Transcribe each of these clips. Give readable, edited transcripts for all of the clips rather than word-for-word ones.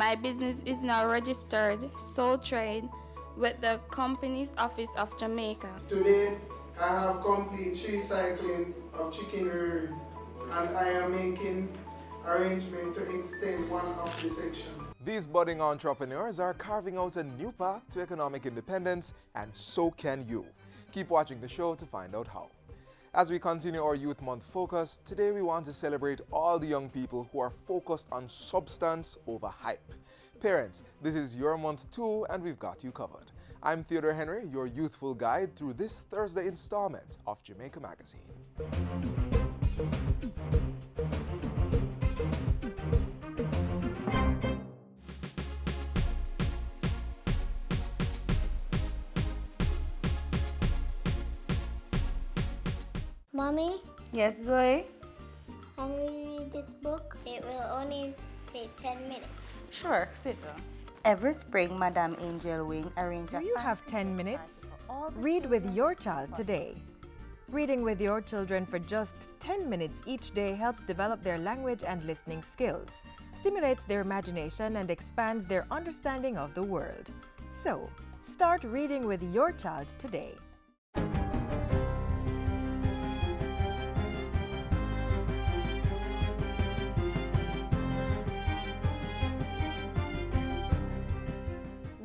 My business is now registered sole trade with the Companies Office of Jamaica. Today, I have complete 3 cycling of chicken rearing, and I am making arrangement to extend one of the section. These budding entrepreneurs are carving out a new path to economic independence, and so can you. Keep watching the show to find out how. As we continue our Youth Month focus, today we want to celebrate all the young people who are focused on substance over hype. Parents, this is your month too, and we've got you covered. I'm Theodore Henry, your youthful guide through this Thursday installment of Jamaica Magazine. Mommy? Yes, Zoe? Can we read this book? It will only take 10 minutes. Sure, sit down. Every spring, Madame Angel Wing arranges. Do you have 10 minutes? Read with your child today. Reading with your children for just 10 minutes each day helps develop their language and listening skills, stimulates their imagination, and expands their understanding of the world. So, start reading with your child today.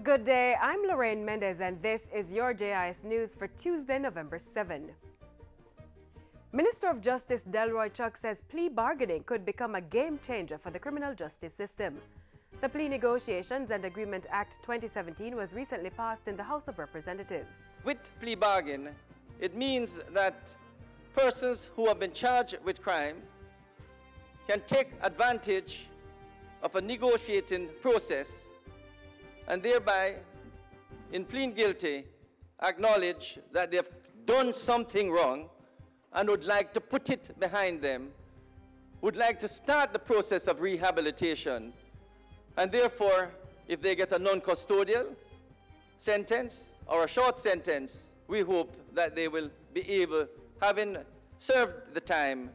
Good day, I'm Lorraine Mendez and this is your JIS News for Tuesday, November 7. Minister of Justice Delroy Chuck says plea bargaining could become a game changer for the criminal justice system. The Plea Negotiations and Agreement Act 2017 was recently passed in the House of Representatives. With plea bargain, it means that persons who have been charged with crime can take advantage of a negotiating process and thereby, in pleading guilty, acknowledge that they have done something wrong and would like to put it behind them, would like to start the process of rehabilitation, and therefore, if they get a non-custodial sentence or a short sentence, we hope that they will be able, having served the time,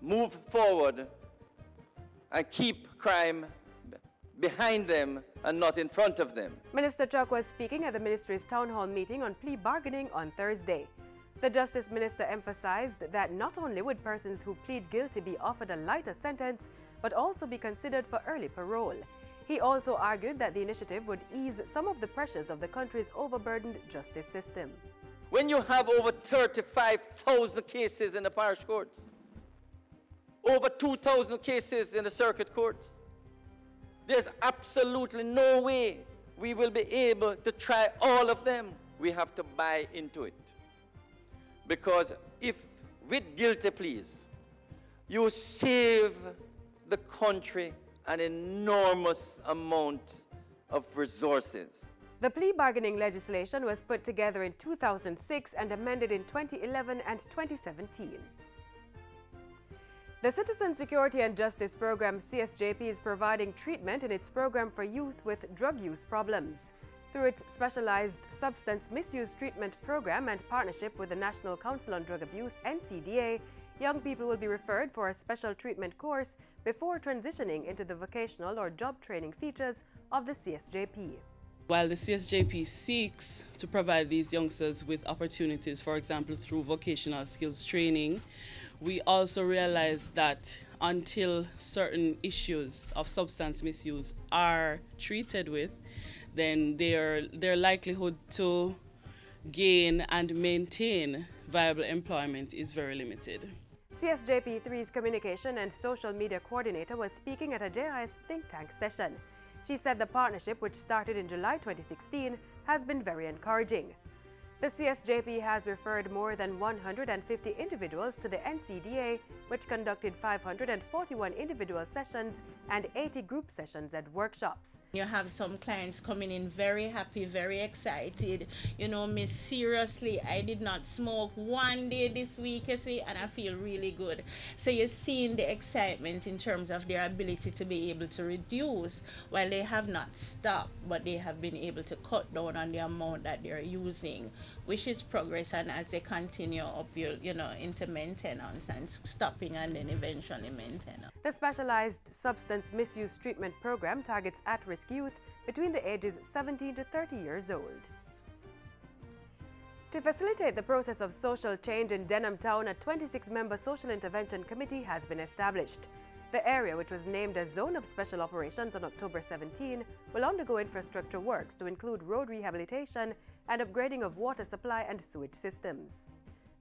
move forward and keep crime behind them and not in front of them. Minister Chuck was speaking at the ministry's town hall meeting on plea bargaining on Thursday. The Justice Minister emphasized that not only would persons who plead guilty be offered a lighter sentence, but also be considered for early parole. He also argued that the initiative would ease some of the pressures of the country's overburdened justice system. When you have over 35,000 cases in the parish courts, over 2,000 cases in the circuit courts, there's absolutely no way we will be able to try all of them. We have to buy into it. Because if with guilty pleas, you save the country an enormous amount of resources. The plea bargaining legislation was put together in 2006 and amended in 2011 and 2017. The Citizen Security and Justice Program, CSJP, is providing treatment in its program for youth with drug use problems. Through its specialized substance misuse treatment program and partnership with the National Council on Drug Abuse, NCDA, young people will be referred for a special treatment course before transitioning into the vocational or job training features of the CSJP. While the CSJP seeks to provide these youngsters with opportunities, for example, through vocational skills training, we also realize that until certain issues of substance misuse are treated with, then their likelihood to gain and maintain viable employment is very limited. CSJP3's Communication and Social Media Coordinator was speaking at a JIS think tank session. She said the partnership, which started in July 2016, has been very encouraging. The CSJP has referred more than 150 individuals to the NCDA, which conducted 541 individual sessions and 80 group sessions and workshops. You have some clients coming in very happy, very excited. You know, Miss, seriously, I did not smoke one day this week, you see, and I feel really good. So you're seeing the excitement in terms of their ability to be able to reduce, while they have not stopped, but they have been able to cut down on the amount that they're using. wish it's progress, and as they continue up, into maintenance and stopping and then eventually maintenance. The Specialized Substance Misuse Treatment Program targets at-risk youth between the ages 17 to 30 years old. To facilitate the process of social change in Denham Town, a 26-member social intervention committee has been established. The area, which was named a Zone of Special Operations on October 17, will undergo infrastructure works to include road rehabilitation and upgrading of water supply and sewage systems.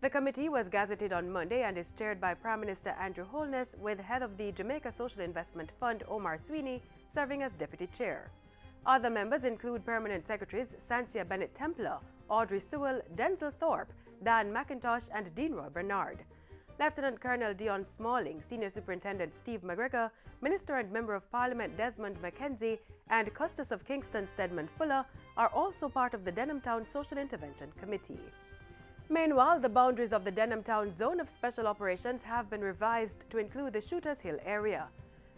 The committee was gazetted on Monday and is chaired by Prime Minister Andrew Holness, with head of the Jamaica Social Investment Fund, Omar Sweeney, serving as deputy chair. Other members include permanent secretaries Sancia Bennett-Templer, Audrey Sewell, Denzel Thorpe, Dan McIntosh, and Dean Roy Bernard. Lieutenant Colonel Dion Smalling, Senior Superintendent Steve McGregor, Minister and Member of Parliament Desmond McKenzie, and Custis of Kingston Stedman Fuller are also part of the Denham Town Social Intervention Committee. Meanwhile, the boundaries of the Denham Town Zone of Special Operations have been revised to include the Shooters Hill area.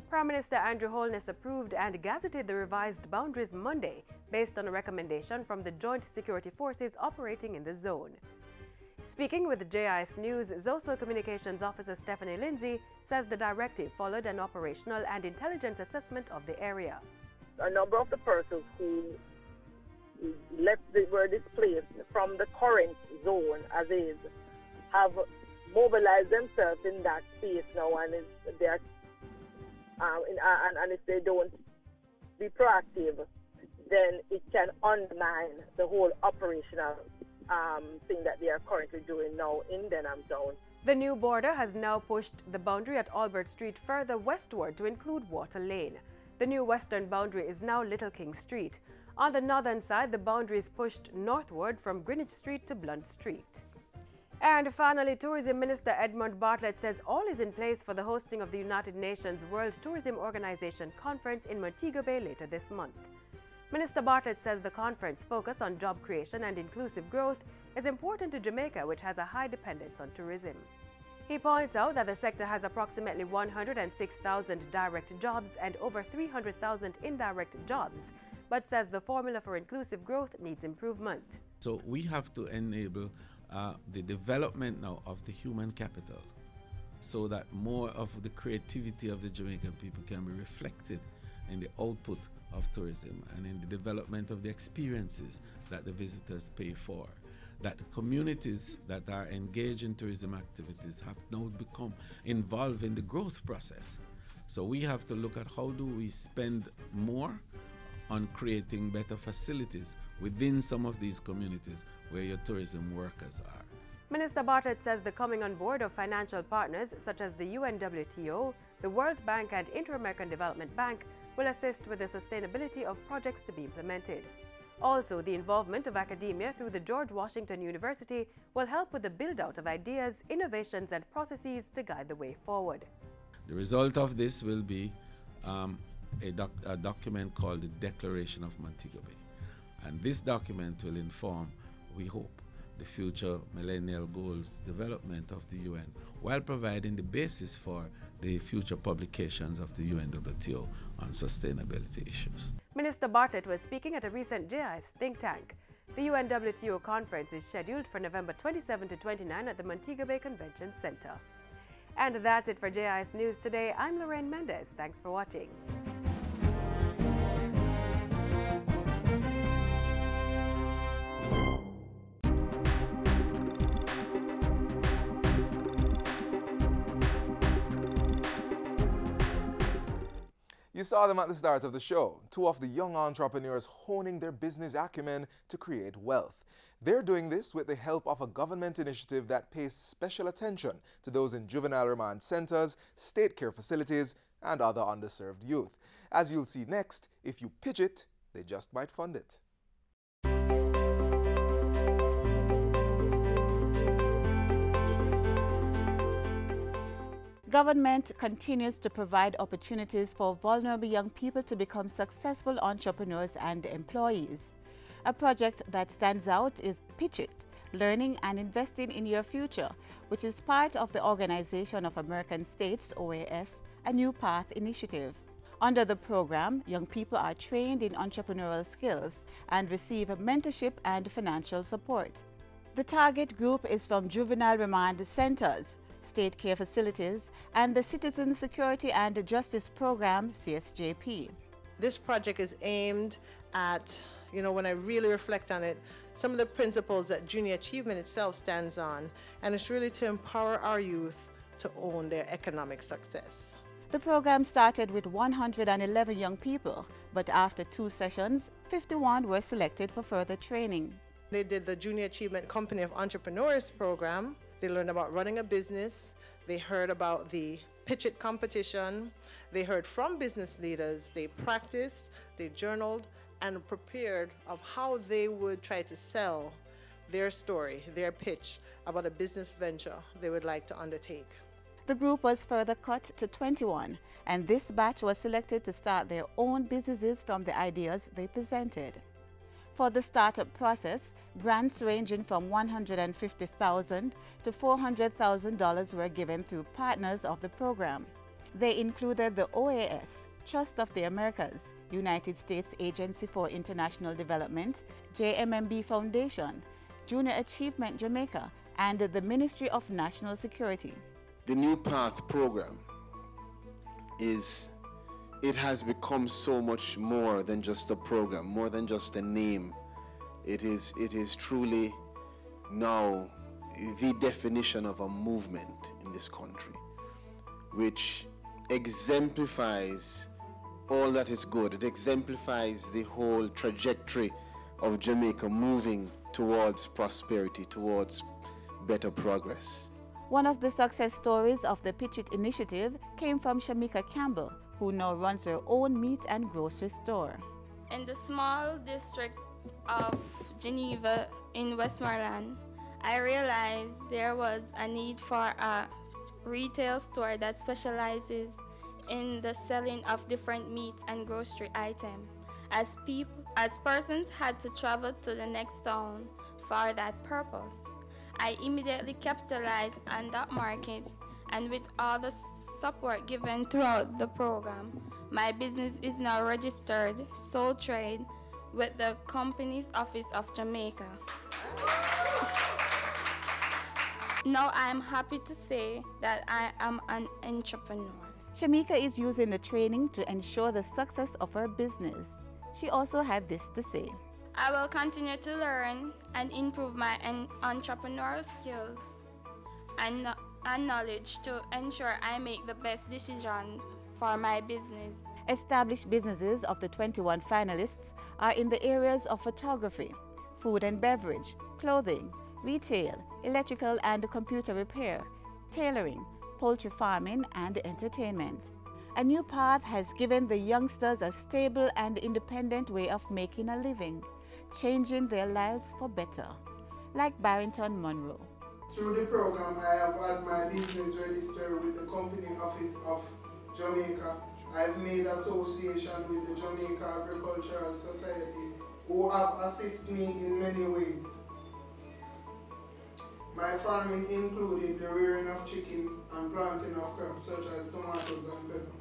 Prime Minister Andrew Holness approved and gazetted the revised boundaries Monday based on a recommendation from the Joint Security Forces operating in the zone. Speaking with JIS News, ZOSO Communications Officer Stephanie Lindsay says the directive followed an operational and intelligence assessment of the area. A number of the persons who were displaced from the current zone as is have mobilized themselves in that space now, and if they don't be proactive, then it can undermine the whole operational thing that they are currently doing now in Denham Town. The new border has now pushed the boundary at Albert Street further westward to include Water Lane. The new western boundary is now Little King Street. On the northern side, the boundary is pushed northward from Greenwich Street to Blunt Street. And finally, Tourism Minister Edmund Bartlett says all is in place for the hosting of the United Nations World Tourism Organization Conference in Montego Bay later this month. Minister Bartlett says the conference focus on job creation and inclusive growth is important to Jamaica, which has a high dependence on tourism. He points out that the sector has approximately 106,000 direct jobs and over 300,000 indirect jobs, but says the formula for inclusive growth needs improvement. So we have to enable the development now of the human capital so that more of the creativity of the Jamaican people can be reflected in the output of tourism and in the development of the experiences that the visitors pay for. That the communities that are engaged in tourism activities have now become involved in the growth process. So we have to look at how do we spend more on creating better facilities within some of these communities where your tourism workers are. Minister Bartlett says the coming on board of financial partners such as the UNWTO, the World Bank and Inter-American Development Bank will assist with the sustainability of projects to be implemented. Also, the involvement of academia through the George Washington University will help with the build-out of ideas, innovations and processes to guide the way forward. The result of this will be a document called the Declaration of Montego Bay. And this document will inform, we hope, the future millennial goals development of the UN, while providing the basis for the future publications of the UNWTO on sustainability issues. Minister Bartlett was speaking at a recent JIS think tank. The UNWTO conference is scheduled for November 27 to 29 at the Montego Bay Convention Center. And that's it for JIS News today. I'm Lorraine Mendez. Thanks for watching. You saw them at the start of the show, two of the young entrepreneurs honing their business acumen to create wealth. They're doing this with the help of a government initiative that pays special attention to those in juvenile remand centers, state care facilities, and other underserved youth. As you'll see next, if you pitch it, they just might fund it. Government continues to provide opportunities for vulnerable young people to become successful entrepreneurs and employees. A project that stands out is Pitch It, Learning and Investing in Your Future, which is part of the Organization of American States, OAS, a New Path initiative. Under the program, young people are trained in entrepreneurial skills and receive mentorship and financial support. The target group is from juvenile remand centers, state care facilities, and the Citizen Security and Justice Program, CSJP. This project is aimed at, when I really reflect on it, some of the principles that junior achievement itself stands on, and it's really to empower our youth to own their economic success. The program started with 111 young people, but after 2 sessions, 51 were selected for further training. They did the Junior Achievement Company of Entrepreneurs program. They learned about running a business. They heard about the Pitch It competition. They heard from business leaders. They practiced, they journaled, and prepared of how they would try to sell their story, their pitch about a business venture they would like to undertake. The group was further cut to 21, and this batch was selected to start their own businesses from the ideas they presented. For the startup process, grants ranging from $150,000 to $400,000 were given through partners of the program. They included the OAS, Trust of the Americas, United States Agency for International Development, JMMB Foundation, Junior Achievement Jamaica, and the Ministry of National Security. The New Path program it has become so much more than just a program, more than just a name. It is truly now the definition of a movement in this country, which exemplifies all that is good. It exemplifies the whole trajectory of Jamaica moving towards prosperity, towards better progress. One of the success stories of the Pitch It initiative came from Shamika Campbell, who now runs her own meat and grocery store. In the small district of Geneva in Westmoreland, I realized there was a need for a retail store that specializes in the selling of different meats and grocery items, as persons had to travel to the next town for that purpose. I immediately capitalized on that market, and with all the support given throughout the program, my business is now registered sole trade with the Companies Office of Jamaica. Now I am happy to say that I am an entrepreneur. Shamika is using the training to ensure the success of her business. She also had this to say. I will continue to learn and improve my entrepreneurial skills and knowledge to ensure I make the best decision for my business. Established businesses of the 21 finalists are in the areas of photography, food and beverage, clothing, retail, electrical and computer repair, tailoring, poultry farming, and entertainment. A New Path has given the youngsters a stable and independent way of making a living, changing their lives for better, like Barrington Monroe. Through the program, I have had my business registered with the Company Office of Jamaica. I've made association with the Jamaica Agricultural Society, who have assisted me in many ways. My farming included the rearing of chickens and planting of crops such as tomatoes and pepper.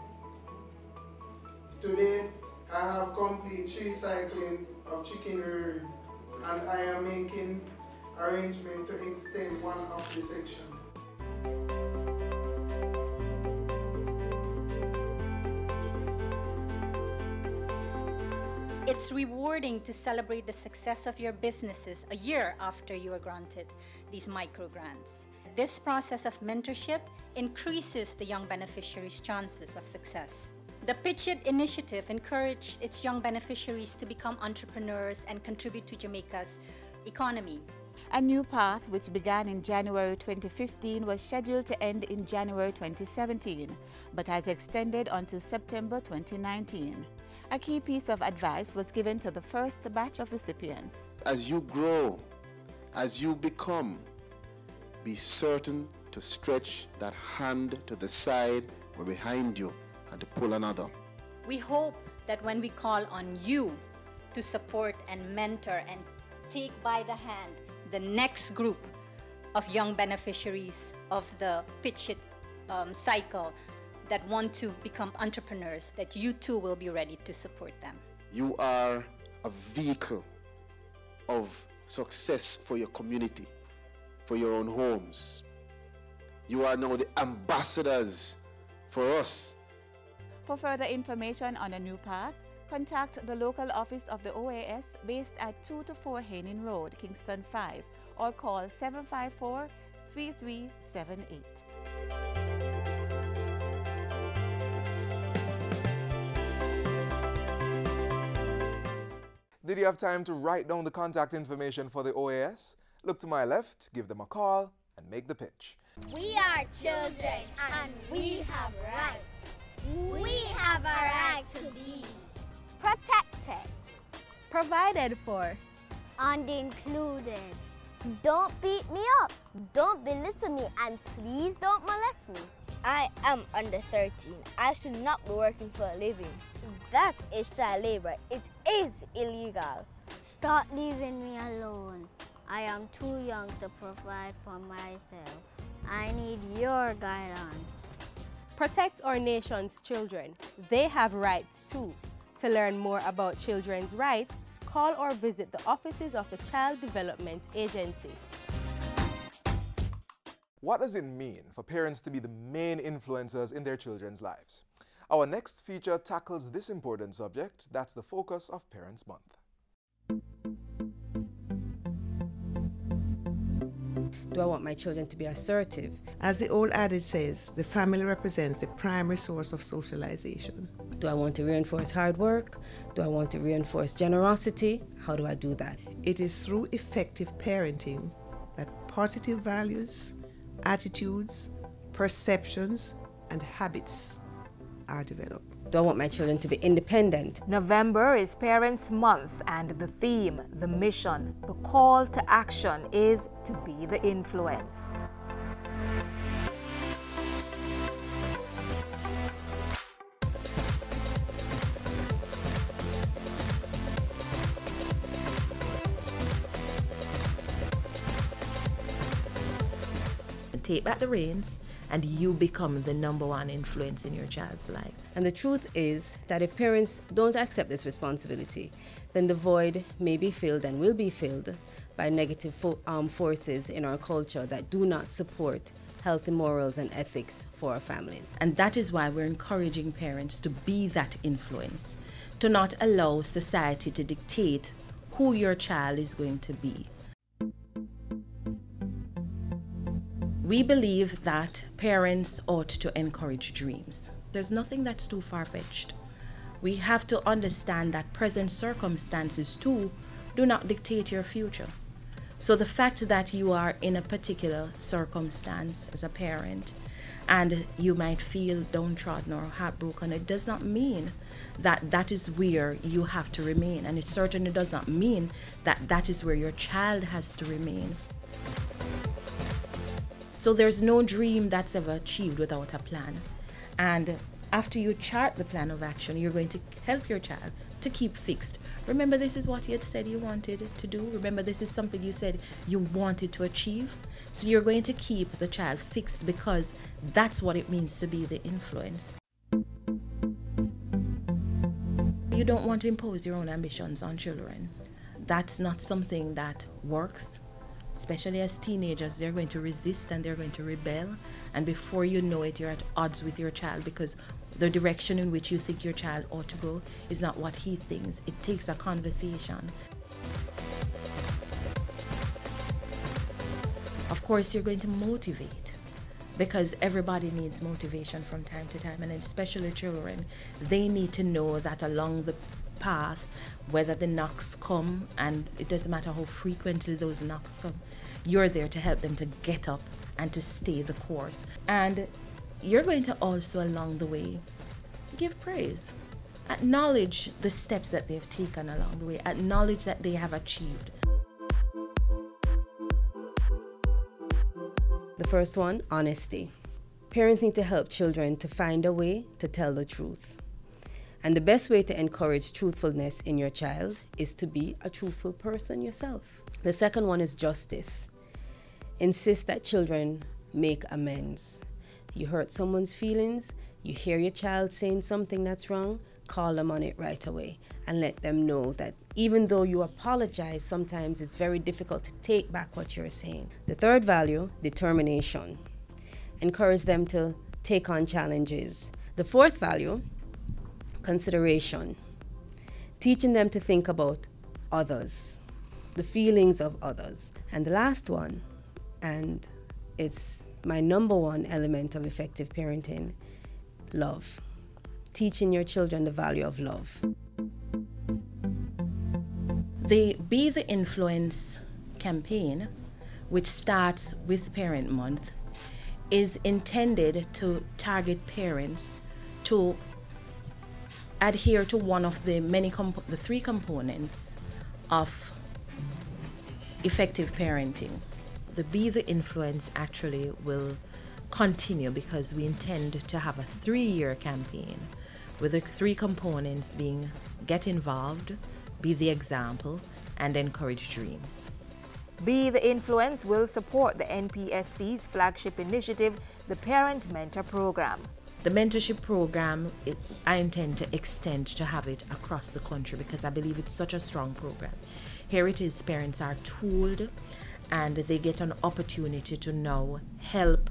Today, I have complete tree cycling of chicken rearing, and I am making arrangement to extend one of the section. It's rewarding to celebrate the success of your businesses a year after you are granted these micro grants. This process of mentorship increases the young beneficiaries' chances of success. The Pitch It initiative encouraged its young beneficiaries to become entrepreneurs and contribute to Jamaica's economy. A New Path, which began in January 2015, was scheduled to end in January 2017, but has extended until September 2019. A key piece of advice was given to the first batch of recipients. As you grow, as you become, be certain to stretch that hand to the side or behind you and to pull another. We hope that when we call on you to support and mentor and take by the hand the next group of young beneficiaries of the Pitch It cycle that want to become entrepreneurs, that you too will be ready to support them. You are a vehicle of success for your community, for your own homes. You are now the ambassadors for us. For further information on a new path, contact the local office of the OAS based at 2 to 4 Haining Road, Kingston 5, or call 754-3378. Did you have time to write down the contact information for the OAS? Look to my left, give them a call, and make the pitch. We are children and we have rights. We have a right to be Protected, provided for, and included. Don't beat me up, don't belittle me, and please don't molest me. I am under 13. I should not be working for a living. That is child labor. It is illegal. Stop leaving me alone. I am too young to provide for myself. I need your guidance. Protect our nation's children. They have rights too. To learn more about children's rights, call or visit the offices of the Child Development Agency. What does it mean for parents to be the main influencers in their children's lives? Our next feature tackles this important subject. That's the focus of Parents Month. Do I want my children to be assertive? As the old adage says, the family represents the primary source of socialization. Do I want to reinforce hard work? Do I want to reinforce generosity? How do I do that? It is through effective parenting that positive values, attitudes, perceptions, and habits are developed. Do I want my children to be independent? November is Parents Month, and the theme, the mission, the call to action is to be the influence. Take back the reins and you become the #1 influence in your child's life. And the truth is that if parents don't accept this responsibility, then the void may be filled and will be filled by negative forces in our culture that do not support healthy morals and ethics for our families. And that is why we're encouraging parents to be that influence, to not allow society to dictate who your child is going to be. We believe that parents ought to encourage dreams. There's nothing that's too far-fetched. We have to understand that present circumstances too do not dictate your future. So the fact that you are in a particular circumstance as a parent and you might feel downtrodden or heartbroken, it does not mean that that is where you have to remain. And it certainly does not mean that that is where your child has to remain. So there's no dream that's ever achieved without a plan. And after you chart the plan of action, you're going to help your child to keep fixed. Remember, this is what you had said you wanted to do. Remember, this is something you said you wanted to achieve. So you're going to keep the child fixed because that's what it means to be the influence. You don't want to impose your own ambitions on children. That's not something that works. Especially as teenagers, they're going to resist and they're going to rebel. And before you know it, you're at odds with your child because the direction in which you think your child ought to go is not what he thinks. It takes a conversation. Of course, you're going to motivate because everybody needs motivation from time to time, and especially children. They need to know that along the path, whether the knocks come, and it doesn't matter how frequently those knocks come, you're there to help them to get up and to stay the course. And you're going to also along the way give praise. Acknowledge the steps that they've taken along the way. Acknowledge that they have achieved. The first one, honesty. Parents need to help children to find a way to tell the truth. And the best way to encourage truthfulness in your child is to be a truthful person yourself. The second one is justice. Insist that children make amends. You hurt someone's feelings, you hear your child saying something that's wrong, call them on it right away and let them know that Even though you apologize, sometimes it's very difficult to take back what you're saying. The third value, determination. Encourage them to take on challenges. The fourth value, consideration. Teaching them to think about others, the feelings of others. And the last one, and it's my number one element of effective parenting, love. Teaching your children the value of love. The Be the Influence campaign, which starts with Parent Month, is intended to target parents to adhere to one of the the three components of effective parenting. The Be the Influence actually will continue because we intend to have a 3-year campaign with the 3 components being get involved, be the example, and encourage dreams. Be the Influence will support the NPSC's flagship initiative, the Parent Mentor Program. The mentorship program, I intend to extend to have it across the country because I believe it's such a strong program. Here it is, parents are tooled and they get an opportunity to now help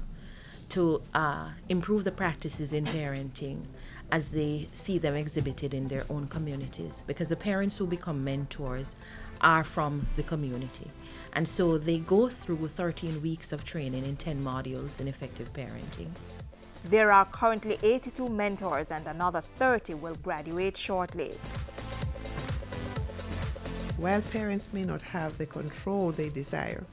to improve the practices in parenting as they see them exhibited in their own communities, because the parents who become mentors are from the community. And so they go through 13 weeks of training in 10 modules in effective parenting. There are currently 82 mentors and another 30 will graduate shortly. While parents may not have the control they desire,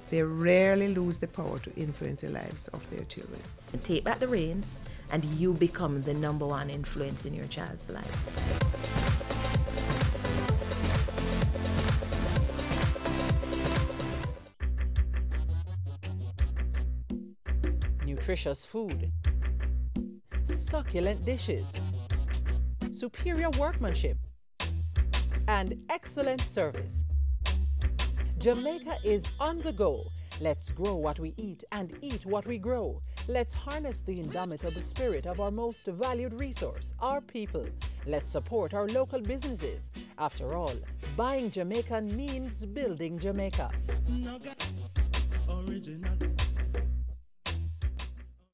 they rarely lose the power to influence the lives of their children. And take back the reins and you become the #1 influence in your child's life. Nutritious food, succulent dishes, superior workmanship, and excellent service. Jamaica is on the go. Let's grow what we eat and eat what we grow. Let's harness the indomitable spirit of our most valued resource, our people. Let's support our local businesses. After all, buying Jamaican means building Jamaica.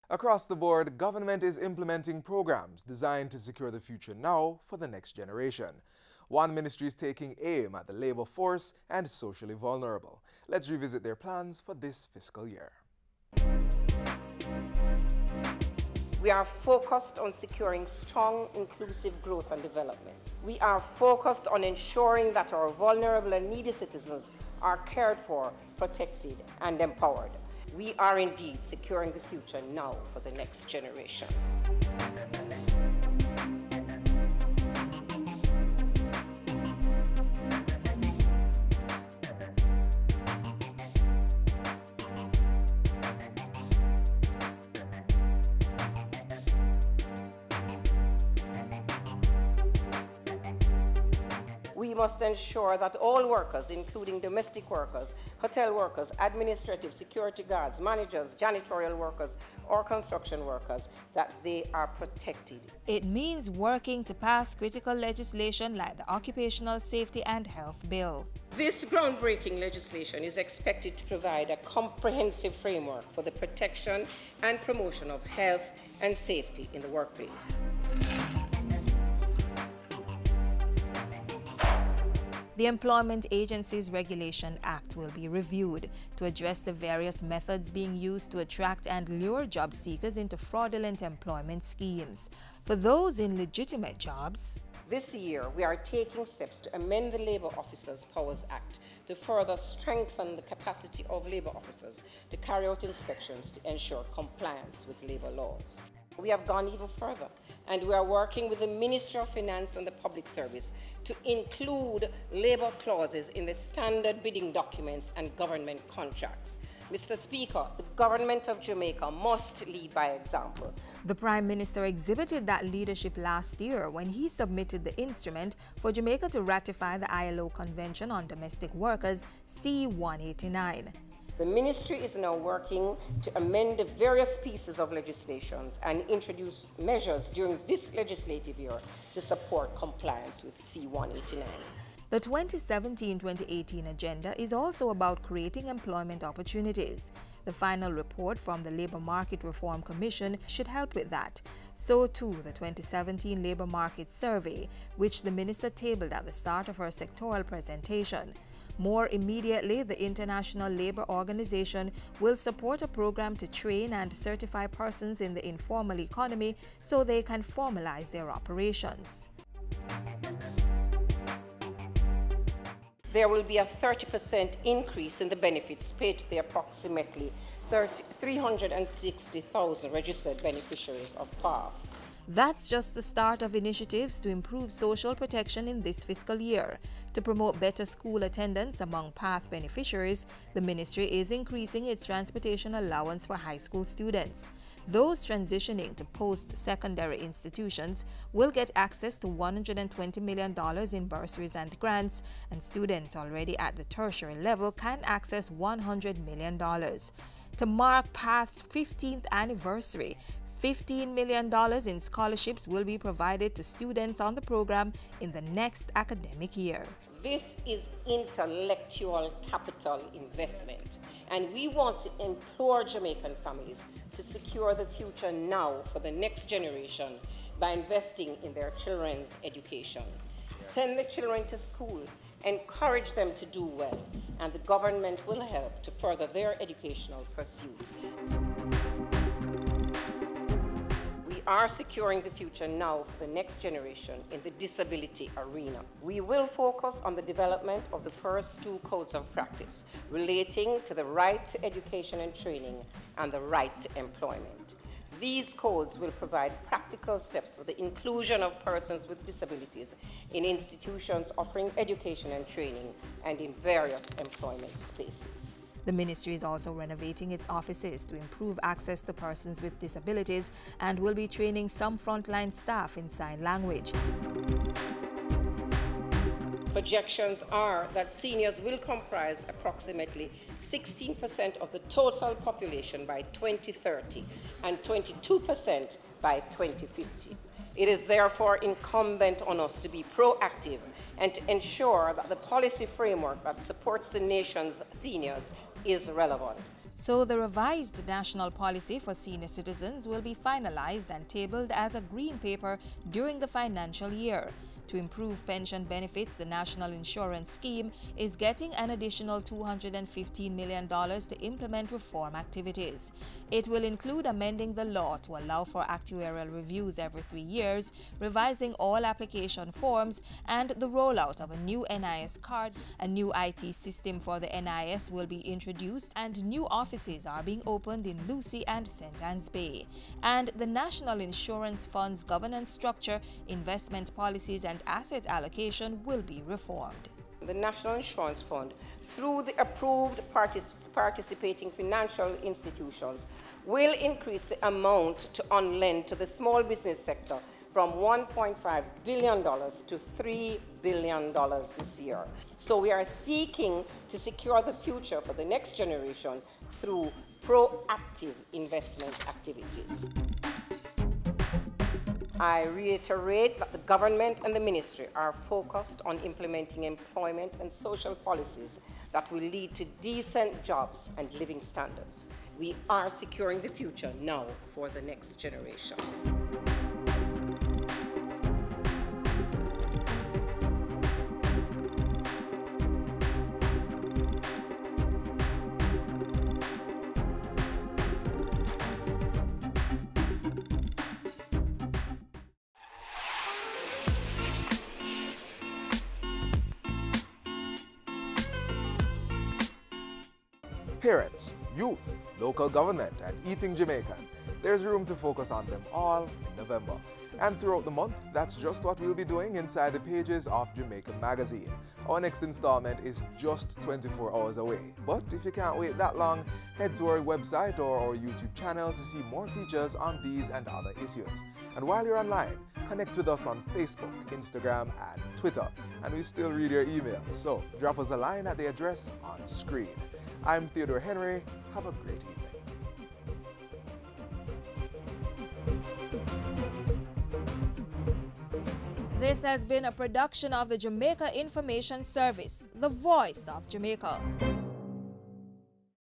Across the board, government is implementing programs designed to secure the future now for the next generation. One ministry is taking aim at the labor force and socially vulnerable. Let's revisit their plans for this fiscal year. We are focused on securing strong, inclusive growth and development. We are focused on ensuring that our vulnerable and needy citizens are cared for, protected, and empowered. We are indeed securing the future now for the next generation. We must ensure that all workers, including domestic workers, hotel workers, administrative, security guards, managers, janitorial workers, or construction workers, that they are protected. It means working to pass critical legislation like the Occupational Safety and Health Bill. This groundbreaking legislation is expected to provide a comprehensive framework for the protection and promotion of health and safety in the workplace. The Employment Agencies Regulation Act will be reviewed to address the various methods being used to attract and lure job seekers into fraudulent employment schemes. For those in legitimate jobs, this year, we are taking steps to amend the Labour Officers Powers Act to further strengthen the capacity of labour officers to carry out inspections to ensure compliance with labour laws. We have gone even further, and we are working with the Ministry of Finance and the Public Service to include labour clauses in the standard bidding documents and government contracts. Mr. Speaker, the government of Jamaica must lead by example. The Prime Minister exhibited that leadership last year when he submitted the instrument for Jamaica to ratify the ILO Convention on Domestic Workers, C-189. The ministry is now working to amend the various pieces of legislation and introduce measures during this legislative year to support compliance with C-189. The 2017-2018 agenda is also about creating employment opportunities. The final report from the Labour Market Reform Commission should help with that. So too the 2017 Labour Market Survey, which the Minister tabled at the start of her sectoral presentation. More immediately, the International Labour Organization will support a program to train and certify persons in the informal economy so they can formalize their operations. There will be a 30% increase in the benefits paid to the approximately 360,000 registered beneficiaries of PATH. That's just the start of initiatives to improve social protection in this fiscal year. To promote better school attendance among PATH beneficiaries, the ministry is increasing its transportation allowance for high school students. Those transitioning to post-secondary institutions will get access to $120 million in bursaries and grants, and students already at the tertiary level can access $100 million. To mark PATH's 15th anniversary, $15 million in scholarships will be provided to students on the program in the next academic year. This is intellectual capital investment, and we want to implore Jamaican families to secure the future now for the next generation by investing in their children's education. Send the children to school, encourage them to do well, and the government will help to further their educational pursuits. We are securing the future now for the next generation in the disability arena. We will focus on the development of the first two codes of practice relating to the right to education and training and the right to employment. These codes will provide practical steps for the inclusion of persons with disabilities in institutions offering education and training and in various employment spaces. The ministry is also renovating its offices to improve access to persons with disabilities and will be training some frontline staff in sign language. Projections are that seniors will comprise approximately 16% of the total population by 2030 and 22% by 2050. It is therefore incumbent on us to be proactive and to ensure that the policy framework that supports the nation's seniors is relevant. So the revised national policy for senior citizens will be finalized and tabled as a green paper during the financial year. To improve pension benefits, the National Insurance Scheme is getting an additional $215 million to implement reform activities. It will include amending the law to allow for actuarial reviews every 3 years, revising all application forms, and the rollout of a new NIS card. A new IT system for the NIS will be introduced, and new offices are being opened in Lucy and St. Anne's Bay. And the National Insurance Fund's governance structure, investment policies, and asset allocation will be reformed. The National Insurance Fund, through the approved participating financial institutions, will increase the amount on lend to the small business sector from $1.5 billion to $3 billion this year. So we are seeking to secure the future for the next generation through proactive investment activities. I reiterate that the government and the ministry are focused on implementing employment and social policies that will lead to decent jobs and living standards. We are securing the future now for the next generation. Parents, youth, local government, and Eating Jamaican. There's room to focus on them all in November. And throughout the month, that's just what we'll be doing inside the pages of Jamaican Magazine. Our next installment is just 24 hours away. But if you can't wait that long, head to our website or our YouTube channel to see more features on these and other issues. And while you're online, connect with us on Facebook, Instagram, and Twitter. And we still read your emails, so drop us a line at the address on screen. I'm Theodore Henry. Have a great evening. This has been a production of the Jamaica Information Service, the voice of Jamaica.